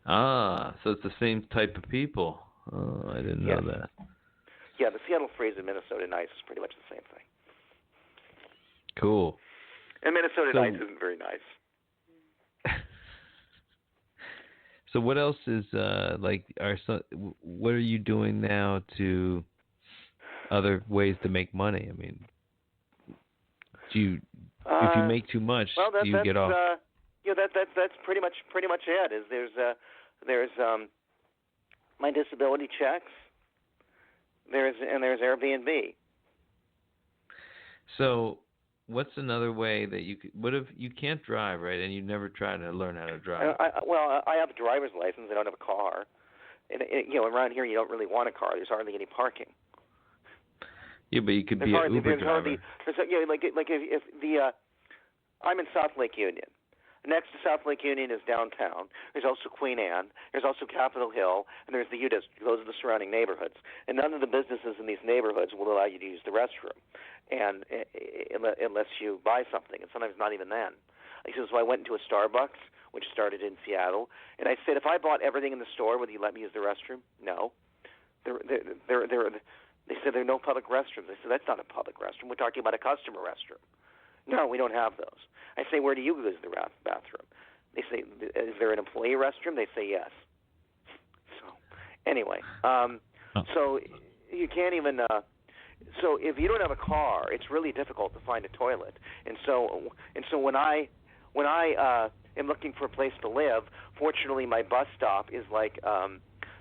S3: Ah, so it's the same type of people. Oh, I didn't know that.
S2: Yeah, the Seattle Freeze and Minnesota Nice is pretty much the same thing.
S3: Cool.
S2: And Minnesota Nice isn't very nice.
S3: So what else is what are you doing now to other ways to make money? I mean, if you make too much, do you get off?
S2: That's pretty much it. Is there's my disability checks. There's Airbnb.
S3: So what's another way that you could? What if you can't drive, right? And you never tried to learn how to drive?
S2: I have a driver's license. I don't have a car. And around here you don't really want a car. There's hardly any parking.
S3: Yeah, but you could be an Uber driver.
S2: If I'm in South Lake Union. Next to South Lake Union is downtown. There's also Queen Anne. There's also Capitol Hill, and there's the U District. Those are the surrounding neighborhoods. And none of the businesses in these neighborhoods will allow you to use the restroom, and unless you buy something, and sometimes not even then. So I went into a Starbucks, which started in Seattle, and I said, if I bought everything in the store, would you let me use the restroom? No. They said there are no public restrooms. I said, that's not a public restroom. We're talking about a customer restroom. No, we don't have those. I say, where do you use the bathroom? They say, is there an employee restroom? They say yes. So, anyway, so you can't even. So if you don't have a car, it's really difficult to find a toilet. And so when I am looking for a place to live, fortunately my bus stop is like.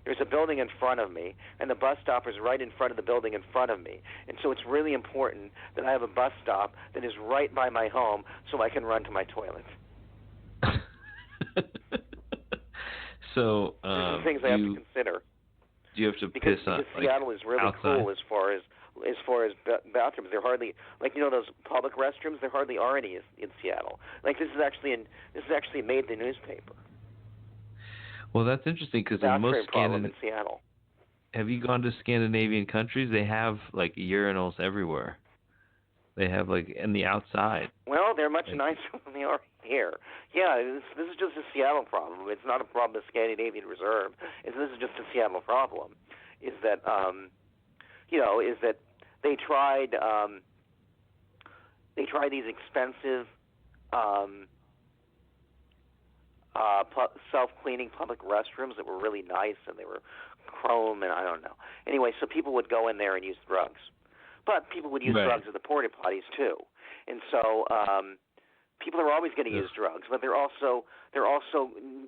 S2: There's a building in front of me, and the bus stop is right in front of the building in front of me. And so it's really important that I have a bus stop that is right by my home so I can run to my toilet.
S3: So
S2: these are things I have to consider.
S3: Do you have to
S2: because
S3: piss on
S2: Seattle is really
S3: outside?
S2: cool as far as bathrooms. They're hardly those public restrooms. There hardly are any in Seattle. Like this is actually made the newspaper.
S3: Well, that's interesting because in most
S2: in Seattle.
S3: Have you gone to Scandinavian countries? They have like urinals everywhere. They have like in the outside.
S2: Well, they're much nicer than they are here. Yeah, this is just a Seattle problem. It's not a problem of Scandinavian Reserve. This is just a Seattle problem. Is that is that they tried these expensive. Self-cleaning public restrooms that were really nice, and they were chrome, and I don't know. Anyway, so people would go in there and use drugs, but people would use drugs at the porta potties too. And so people are always going to use drugs, but they're also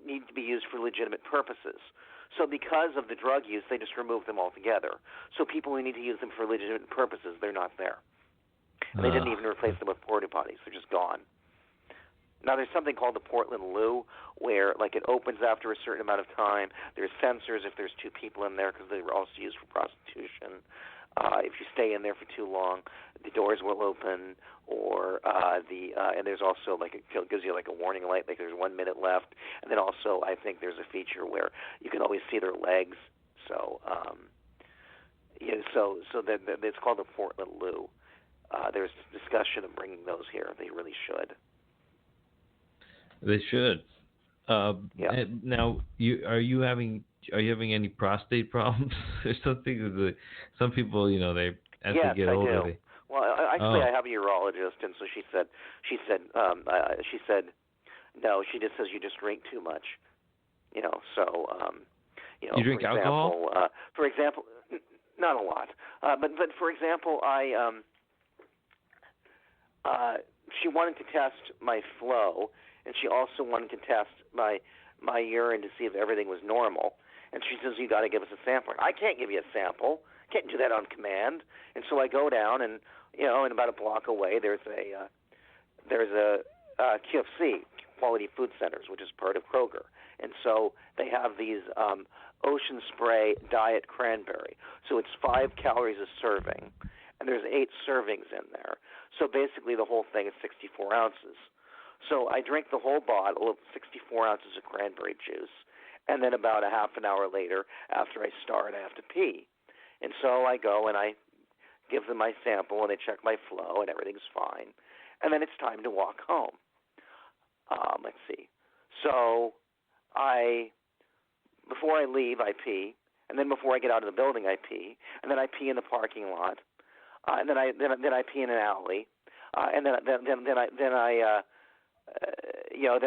S2: need to be used for legitimate purposes. So because of the drug use, they just remove them altogether. So people who need to use them for legitimate purposes, they're not there. And they didn't even replace them with porta potties; they're just gone. Now, there's something called the Portland Loo, where like it opens after a certain amount of time. There's sensors if there's two people in there because they were also used for prostitution. If you stay in there for too long, the doors will open, or and there's also like it gives you like a warning light, like there's 1 minute left, and then also I think there's a feature where you can always see their legs. So so that it's called the Portland Loo. There's discussion of bringing those here. They really should.
S3: They should.
S2: Yeah.
S3: Now, are you having any prostate problems or something? Some people, they as they get older.
S2: Yes, I do. Well, actually, I have a urologist, and so she said, no. She just says you just drink too much. So.
S3: You drink alcohol?
S2: For example, not a lot. But for example, she wanted to test my flow. And she also wanted to test my urine to see if everything was normal. And she says, you got to give us a sample. I can't give you a sample. Can't do that on command. And so I go down, and and about a block away there's a QFC, Quality Food Centers, which is part of Kroger. And so they have these Ocean Spray Diet Cranberry. So it's 5 calories a serving, and there's 8 servings in there. So basically the whole thing is 64 ounces. So I drink the whole bottle of 64 ounces of cranberry juice, and then about a half an hour later, after I start, I have to pee. And so I go and I give them my sample, and they check my flow, and everything's fine. And then it's time to walk home. Let's see. So before I leave, I pee, and then before I get out of the building, I pee, and then I pee in the parking lot, and then I pee in an alley, and then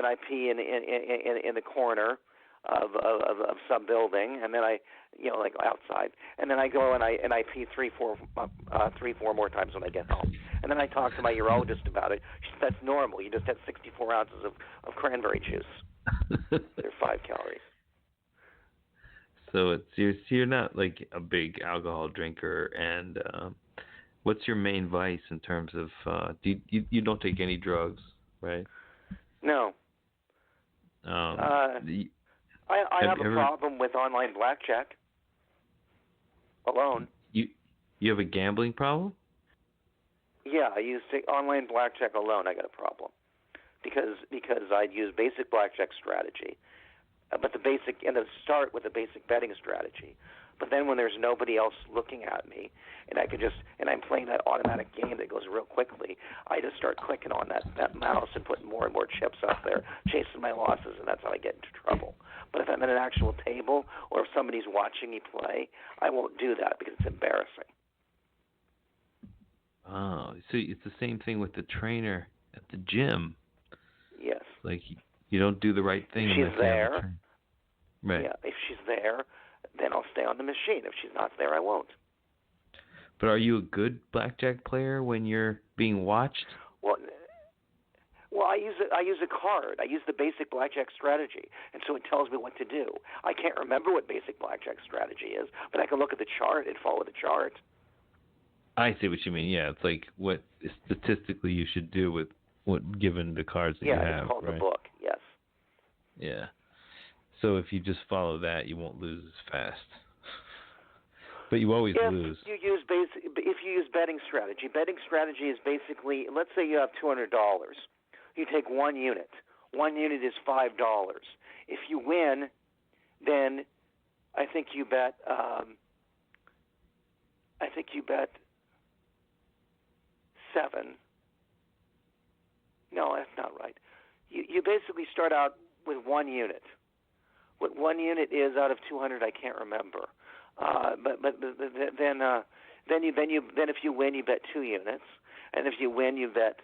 S2: I pee in the corner of some building, and then I like outside, and then I go and I pee 3-4 more times when I get home, and then I talk to my urologist about it. She said, that's normal. You just had 64 ounces of cranberry juice. They're 5 calories.
S3: So you're not like a big alcohol drinker, and what's your main vice in terms of you don't take any drugs, right?
S2: No. I have a problem with online blackjack alone.
S3: You have a gambling problem?
S2: Yeah, I use online blackjack alone. I got a problem because I'd use basic blackjack strategy, but to start with a basic betting strategy. But then when there's nobody else looking at me, and I'm playing that automatic game that goes real quickly, I just start clicking on that mouse and putting more and more chips up there, chasing my losses, and that's how I get into trouble. But if I'm at an actual table or if somebody's watching me play, I won't do that because it's embarrassing.
S3: Oh, so it's the same thing with the trainer at the gym.
S2: Yes.
S3: Like you don't do the right thing.
S2: If she's there,
S3: right.
S2: Yeah, if she's there, then I'll stay on the machine. If she's not there, I won't.
S3: But are you a good blackjack player when you're being watched?
S2: Well, I use a card. I use the basic blackjack strategy, and so it tells me what to do. I can't remember what basic blackjack strategy is, but I can look at the chart and follow the chart.
S3: I see what you mean. Yeah, it's like what statistically you should do with what given the cards that you have.
S2: Yeah, it's called the book. Yes.
S3: Yeah. So if you just follow that, you won't lose as fast. But you always lose.
S2: If you use betting strategy is basically, let's say you have $200. You take 1 unit. 1 unit is $5. If you win, then I think you bet. $7. No, that's not right. You basically start out with 1 unit. What 1 unit is out of 200, I can't remember. But then if you win, you bet 2 units, and if you win, you bet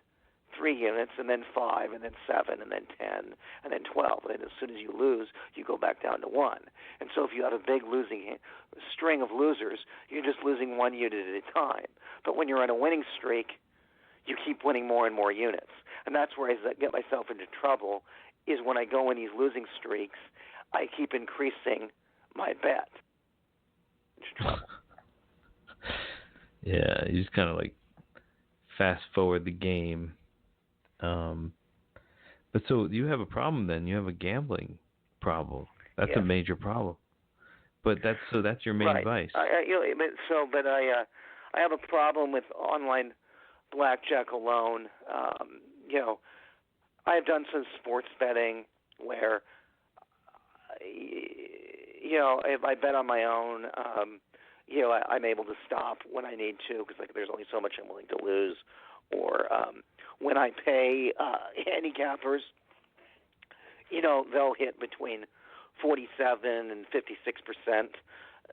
S2: 3 units, and then 5, and then 7, and then 10, and then 12. And as soon as you lose, you go back down to 1. And so if you have a big losing string of losers, you're just losing 1 unit at a time. But when you're on a winning streak, you keep winning more and more units. And that's where I get myself into trouble, is when I go in these losing streaks, I keep increasing my bet. Into trouble.
S3: Yeah, you just kind of like fast forward the game. But so you have a problem then. You have a gambling problem. That's a major problem. But that's your main vice.
S2: I have a problem with online blackjack alone. I have done some sports betting where, if I bet on my own, I'm able to stop when I need to because there's only so much I'm willing to lose. Or when I pay handicappers, they'll hit between 47 and 56%.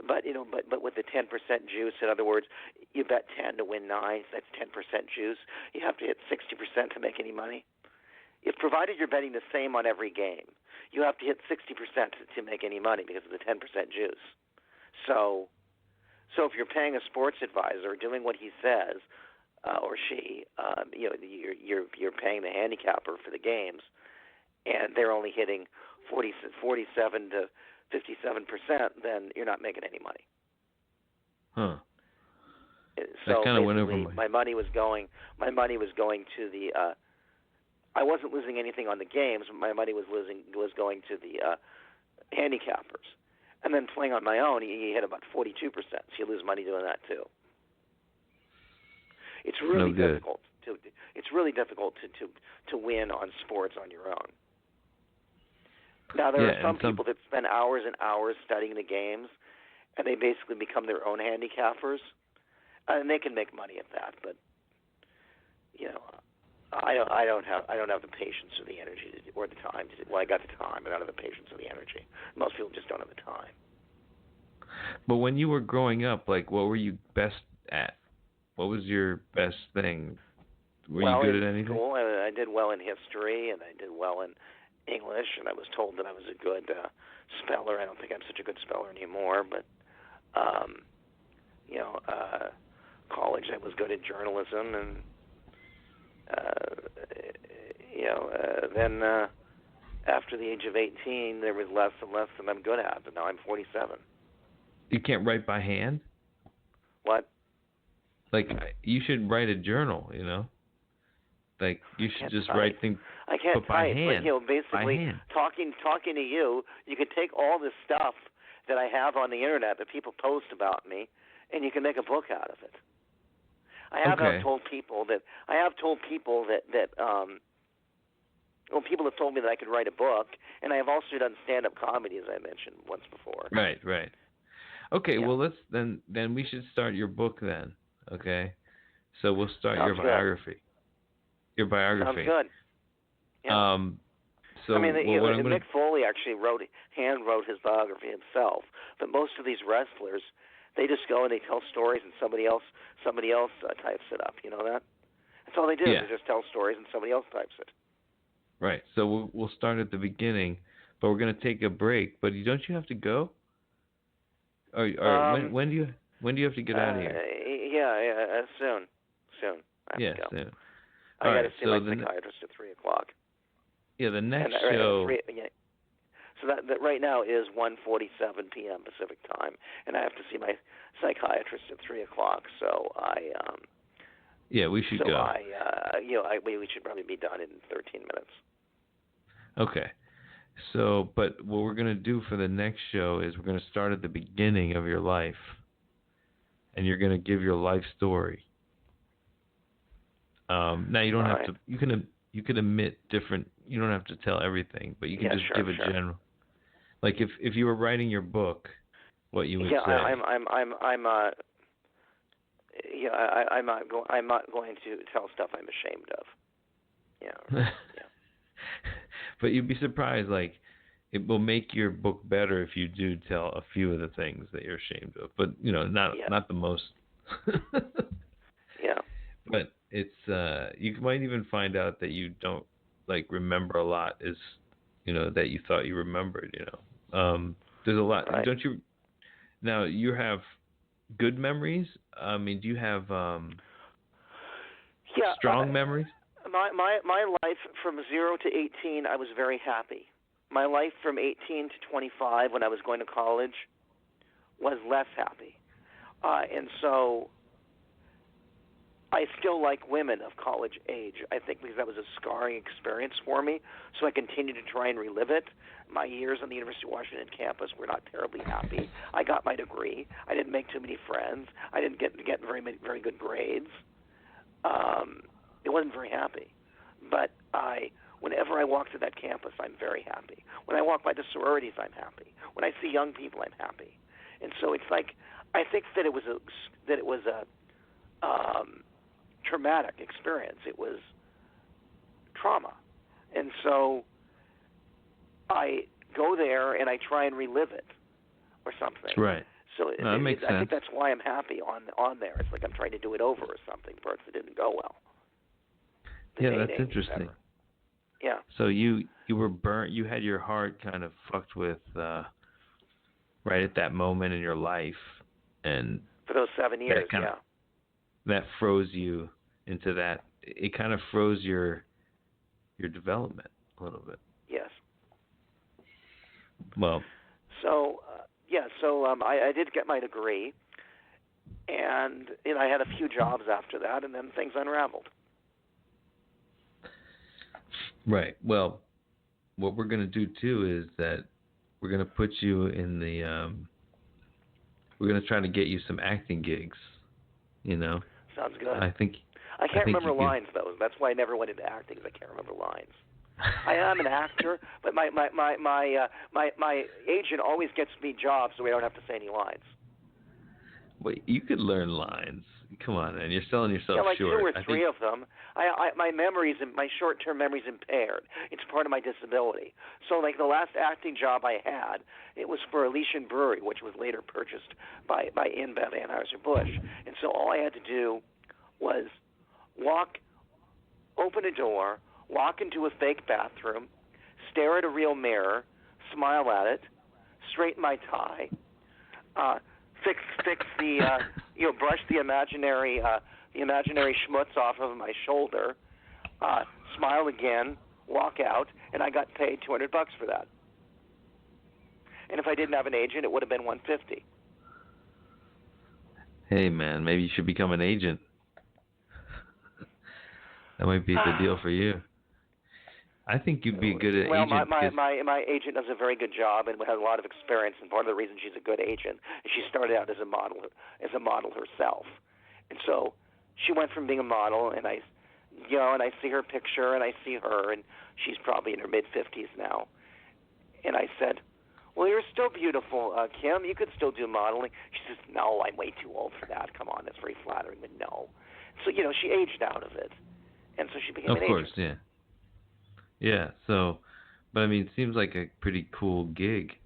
S2: But with the 10% juice, in other words, you bet 10 to win 9. That's 10% juice. You have to hit 60% to make any money. If provided you're betting the same on every game, you have to hit 60% to make any money because of the 10% juice. So if you're paying a sports advisor doing what he says, or she, you're paying the handicapper for the games, and they're only hitting 47 to 57%, then you're not making any money.
S3: Huh.
S2: So
S3: that kind of went over
S2: my money was going to the. I wasn't losing anything on the games. My money was going to the handicappers, and then playing on my own, he hit about 42%. So you lose money doing that too. It's really difficult to. It's really difficult to win on sports on your own. Now, there are some people that spend hours and hours studying the games, and they basically become their own handicappers, and they can make money at that. But I don't have the patience or the energy or the time. Well, I got the time, but I don't have the patience or the energy. Most people just don't have the time.
S3: But when you were growing up, what were you best at? What was your best thing? Were you good at anything?
S2: School, I did well in history, and I did well in English, and I was told that I was a good speller. I don't think I'm such a good speller anymore, but college I was good at journalism, and then after the age of 18, there was less and less that I'm good at, but now I'm 47.
S3: You can't write by hand?
S2: What?
S3: You should write a journal, you should just write things.
S2: I can't
S3: But by
S2: type.
S3: hand.
S2: But, basically, talking to you, you can take all this stuff that I have on the internet that people post about me, and you can make a book out of it. I have told people that people have told me that I could write a book, and I have also done stand-up comedy, as I mentioned once before.
S3: Right. Okay, well, let's then we should start your book then. Okay, so we'll start your biography. Your biography.
S2: Sounds good. Yeah.
S3: So
S2: Mick Foley actually hand wrote his biography himself, but most of these wrestlers, they just go and they tell stories, and somebody else types it up. You know that? That's all they do.
S3: Yeah.
S2: They just tell stories, and somebody else types it.
S3: Right. So we'll start at the beginning, but we're going to take a break. But don't you have to go? Or when do you have to get out of here?
S2: Soon. I have to go.
S3: Soon.
S2: I got to see my psychiatrist at 3:00.
S3: Yeah, the next show.
S2: So that right now is 1:47 p.m. Pacific time, and I have to see my psychiatrist at 3:00. So we should go. We should probably be done in 13 minutes.
S3: Okay. So, but what we're going to do for the next show is we're going to start at the beginning of your life, and you're going to give your life story. Now you don't have to. You can omit different. You don't have to tell everything, but you can just give a general. Like if you were writing your book, what you would say. I'm not going to tell stuff I'm ashamed of. Yeah. But you'd be surprised. Like, it will make your book better if you do tell a few of the things that you're ashamed of. But not the most.
S2: Yeah.
S3: But it's you might even find out that you don't remember a lot is that you thought you remembered. There's a lot.
S2: Right.
S3: Don't you? Now you have good memories. I mean, do you have strong memories?
S2: My life from 0 to 18, I was very happy. My life from 18 to 25, when I was going to college, was less happy. And so I still like women of college age, I think, because that was a scarring experience for me. So I continue to try and relive it. My years on the University of Washington campus were not terribly happy. I got my degree. I didn't make too many friends. I didn't get very good grades. It wasn't very happy. But whenever I walk through that campus, I'm very happy. When I walk by the sororities, I'm happy. When I see young people, I'm happy. And so it's like, I think that it was a traumatic experience. It was trauma. And so I go there and I try and relive it or something.
S3: Right.
S2: So
S3: that makes sense.
S2: I think that's why I'm happy on there. It's like I'm trying to do it over or something, parts that didn't go well.
S3: That's interesting.
S2: Yeah.
S3: So you were burnt. You had your heart kind of fucked with right at that moment in your life, and
S2: for those 7 years,
S3: that froze you into that. It kind of froze your development a little bit.
S2: Yes.
S3: Well.
S2: So I did get my degree, and I had a few jobs after that, and then things unraveled.
S3: Right. Well, what we're going to do too is that we're going to put you in the. We're going to try to get you some acting gigs.
S2: Sounds good.
S3: I
S2: can't remember lines though. That's why I never went into acting. I can't remember lines. I am an actor, but my agent always gets me jobs, so we don't have to say any lines.
S3: Wait, you could learn lines. Come on, man. You're selling yourself short.
S2: 2 or 3 of them. My short-term memory's impaired. It's part of my disability. So, like the last acting job I had, it was for Elysian Brewery, which was later purchased by InBev Anheuser-Busch. And so all I had to do was open a door, walk into a fake bathroom, stare at a real mirror, smile at it, straighten my tie, fix the brush the imaginary schmutz off of my shoulder, smile again, walk out, and I got paid $200 for that. And if I didn't have an agent, it would have been $150.
S3: Hey man, maybe you should become an agent. That might be the deal for you. I think you'd be a good agent.
S2: Well, my agent does a very good job and has a lot of experience, and part of the reason she's a good agent is she started out as a model herself, and so she went from being a model, and I see her picture, and I see her, and she's probably in her mid-50s now, and I said, well, you're still beautiful, Kim. You could still do modeling. She says, no, I'm way too old for that. Come on, that's very flattering, but no. So, she aged out of it, and so she became an agent.
S3: Of course, yeah. Yeah, so, but I mean, it seems like a pretty cool gig,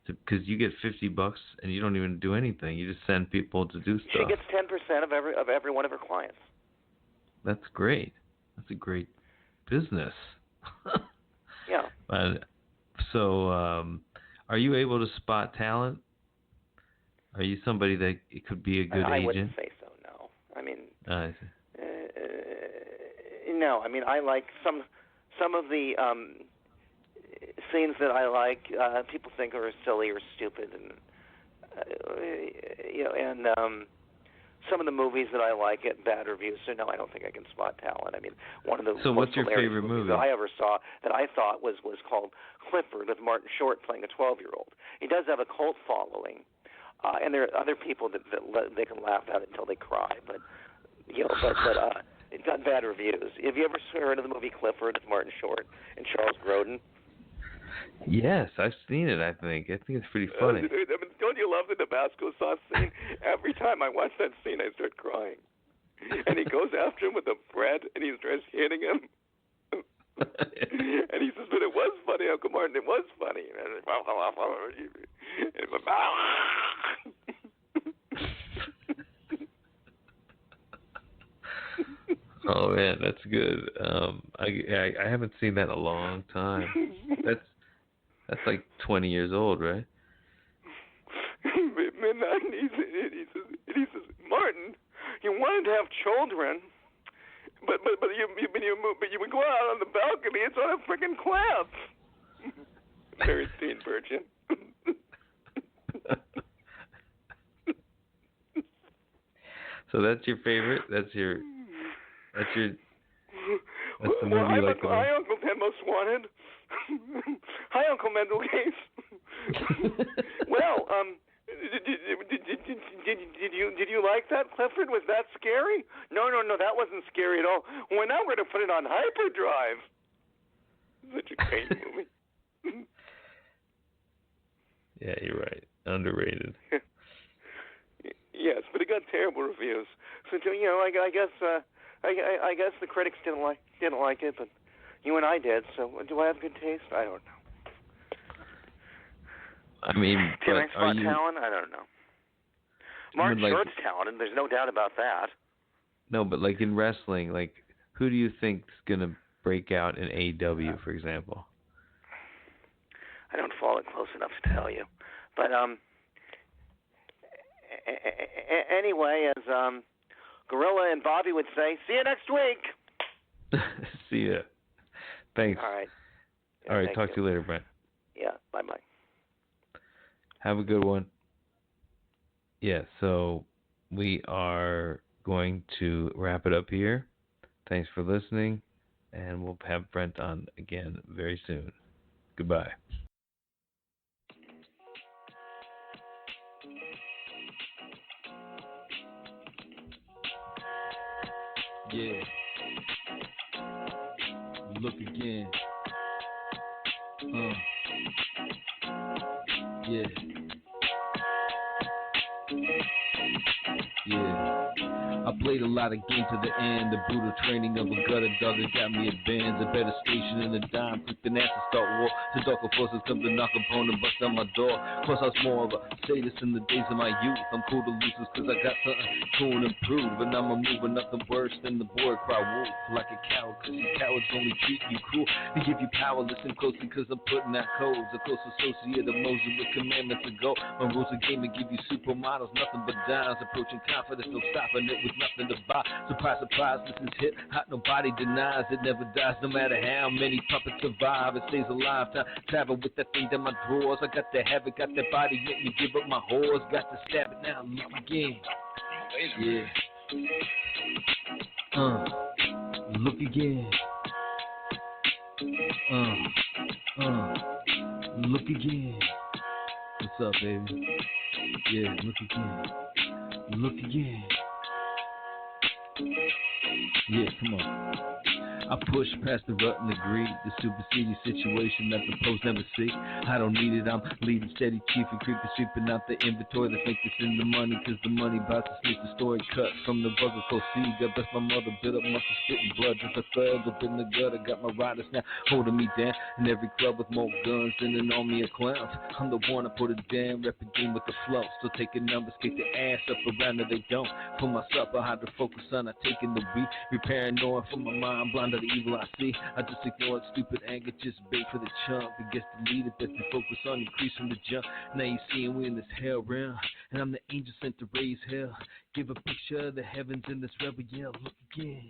S3: because you get $50 and you don't even do anything. You just send people to do stuff.
S2: She gets 10% of every one of her clients.
S3: That's great. That's a great business.
S2: Yeah.
S3: So, are you able to spot talent? Are you somebody that could be a good agent?
S2: I wouldn't say so. No. I mean.
S3: I see.
S2: No. I mean, I like some of the scenes that I like. People think are silly or stupid, and some of the movies that I like get bad reviews. So no, I don't think I can spot talent. I mean, one of the
S3: so what's your favorite movie
S2: that I ever saw that I thought was called Clifford, with Martin Short playing a 12-year-old. He does have a cult following, and there are other people that they can laugh at it until they cry. But it got bad reviews. Have you ever heard of the movie Clifford with Martin Short and Charles Grodin?
S3: Yes, I've seen it. I think it's pretty funny.
S2: Don't you love the Tabasco sauce scene? Every time I watch that scene, I start crying. And he goes after him with the bread, and he starts hitting him. And he says, "But it was funny, Uncle Martin. It was funny."
S3: Oh man, that's good. I haven't seen that in a long time. That's like 20 years old, right?
S2: Midnight, and he says, "Martin, you wanted to have children, but you would go out on the balcony. It's on a freaking cliff." Mary Steenburgen.
S3: So that's your favorite? That's the movie you like the most?
S2: Hi, Uncle Ted Most Wanted. Hi, Uncle Mendel Case. Well, did you like that, Clifford? Was that scary? No, that wasn't scary at all. Well, now we're going to put it on hyperdrive. Such a great movie.
S3: Yeah, you're right. Underrated.
S2: Yes, but it got terrible reviews. So I guess the critics didn't like it, but you and I did. So do I have good taste? I don't know.
S3: I mean,
S2: can I spot talent? I don't know. Martin Short's talented. There's no doubt about that.
S3: No, but like in wrestling, like who do you think's gonna break out in AEW, for example?
S2: I don't follow it close enough to tell you, but anyway, as Gorilla and Bobby would say, see you next week.
S3: See ya. Thanks.
S2: All right.
S3: All right. Talk to you later, Brent.
S2: Yeah. Bye-bye.
S3: Have a good one. Yeah. So we are going to wrap it up here. Thanks for listening, and we'll have Brent on again very soon. Goodbye.
S1: Yeah. Look again. Yeah. Yeah. I played a lot of games to the end. The brutal training of a gutter dog that got me advanced. A better station in the dime. Quick than to start war. The darker forces come to knock upon and bust on my door. Cause I was more of a sadist in the days of my youth. I'm cool to losers cause I got something cool and improve. And I'm moving nothing worse than the boy cry wolf. Like a coward cause you cowards only treat you cruel. They give you power, listen closely cause I'm putting out codes. A close associate of Moses with commandments to go. My rules of game to give you supermodels. Nothing but dimes. Approaching confidence, no stopping it with nothing to buy. Surprise, surprise, this is hit hot, nobody denies it. Never dies, no matter how many puppets survive. It stays alive, time travel with that thing down my drawers. I got the habit, got that body, make me give up my horse. Got to stab it now, look again. Yeah. Look again. Look again. What's up, baby? Yeah, look again. Look again. Yeah, come on. I push past the rut and the greed, the superseding situation that the post never see. I don't need it, I'm leading steady chief and creeping, sweeping out the inventory. Let's make this in the money, cause the money about to sleep. The story cut from the buzzer for seed. God bless my mother, bit up muscle, spitting blood. Just a thug up in the gutter, got my riders now holding me down. In every club with more guns than an army of clowns. I'm the one that put it down, repping game with the flow. Still taking numbers, kick the ass up around that they don't. For myself, I had to focus on not taking the weed. Be paranoid for my mind, blind to the evil I see. I just ignored stupid anger, just bait for the chump. It gets deleted, best to focus on increasing the jump. Now you seeing we in this hell realm, and I'm the angel sent to raise hell. Give a picture of the heavens in this rebel yell. Look again.